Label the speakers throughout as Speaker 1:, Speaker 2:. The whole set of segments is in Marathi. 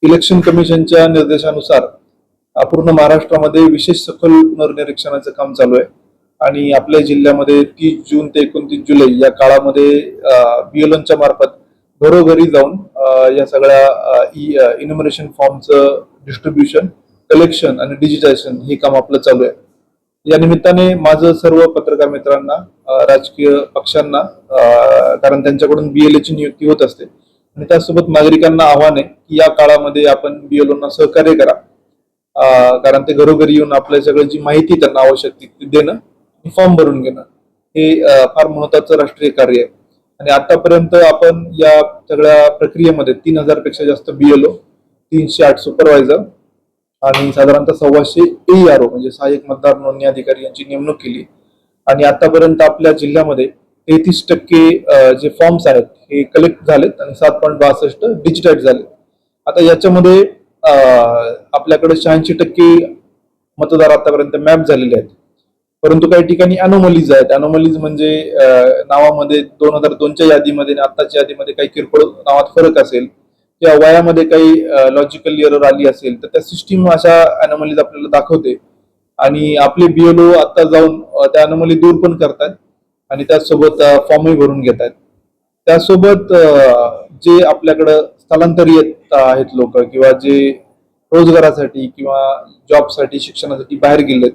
Speaker 1: इलेक्शन कमिशनच्या निर्देशानुसार पूर्ण महाराष्ट्रामध्ये विशेष सखोल पुनर्निरीक्षणाचं काम चालू आहे आणि आपल्या जिल्ह्यामध्ये 30 जून ते 29 जुलै या काळामध्ये BLOच्या मार्फत घरोघरी जाऊन या सगळ्या इन्युमरेशन फॉर्मचं डिस्ट्रीब्युशन, कलेक्शन आणि डिजिटायझेशन हे काम आपलं चालू आहे। या निमित्ताने माझं सर्व पत्रकार मित्रांना, राजकीय पक्षांना, कारण त्यांच्याकडून BLAची नियुक्ती होत असते आणि त्यासोबत नागरिकांना आव्हान आहे की या काळामध्ये आपण BLOना सहकार्य करा, कारण ते घरोघरी येऊन आपल्या सगळं जी माहिती त्यांना आवश्यक ती देणं, फॉर्म भरून घेणं हे फार महत्त्वाचं राष्ट्रीय कार्य आहे। आणि आतापर्यंत आपण या सगळ्या प्रक्रियेमध्ये 3000 पेक्षा जास्त BLO, 308 सुपरवायझर आणि साधारणतः 125 AERO म्हणजे सहाय्यक मतदार नोंदणी अधिकारी यांची नेमणूक केली आणि आतापर्यंत आपल्या जिल्ह्यामध्ये 33% जे फॉर्म्स आहेत हे कलेक्ट झालेत आणि 7.62 डिजिटाइज झाले। आता याच्यामध्ये आपल्याकडे 86% मतदार आतापर्यंत मॅप झालेले आहेत, परंतु काही ठिकाणी अनोमलीज आहेत। अनोमलीज म्हणजे नावामध्ये 2002च्या यादीमध्ये आणि आताच्या यादीमध्ये काही किरकोळ नावात फरक असेल किंवा वयामध्ये काही लॉजिकल एरर आली असेल तर त्या सिस्टीम अशा अनोमलीज आपल्याला दाखवते आणि आपले BLO आता जाऊन त्या अनोमली दूर पण करतात आणि त्यासोबत फॉर्मही भरून घेत आहेत। त्यासोबत जे आपल्याकडे स्थलांतरित आहेत लोक किंवा जे रोजगारासाठी किंवा जॉबसाठी, शिक्षणासाठी बाहेर गेलेत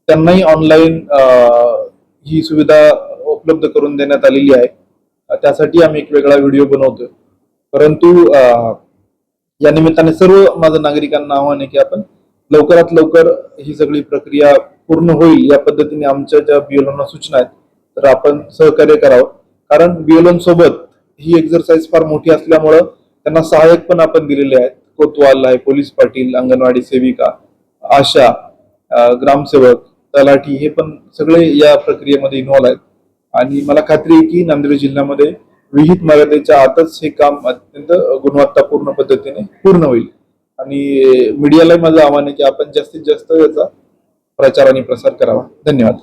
Speaker 1: त्यांनाही ऑनलाईन ही सुविधा उपलब्ध करून देण्यात आलेली आहे। त्यासाठी आम्ही एक वेगळा व्हिडिओ बनवतोय, परंतु या निमित्ताने सर्व माझं नागरिकांना आव्हान आहे की आपण लवकरात लवकर ही सगळी प्रक्रिया पूर्ण होईल या पद्धतीने आमच्या ज्या BLOना सूचना आहेत तर आपण सहकार्य करावं, कारण BLO सोबत ही एक्सरसाइज फार मोठी असल्यामुळे त्यांना सहाय्यक पण आपण दिलेले आहेत। कोतवाल आहे, पोलीस पाटील, अंगणवाडी सेविका, आशा, ग्रामसेवक, तलाठी हे पण सगळे या प्रक्रियेमध्ये इन्व्हॉल्व आहेत आणि मला खात्री आहे की नांदेड जिल्ह्यामध्ये विहित मर्यादेच्या आतच हे काम अत्यंत गुणवत्तापूर्ण पद्धतीने पूर्ण होईल। आणि मीडियाला माझं आव्हान आहे की आपण जास्तीत जास्त याचा प्रचार आणि प्रसार करावा। धन्यवाद।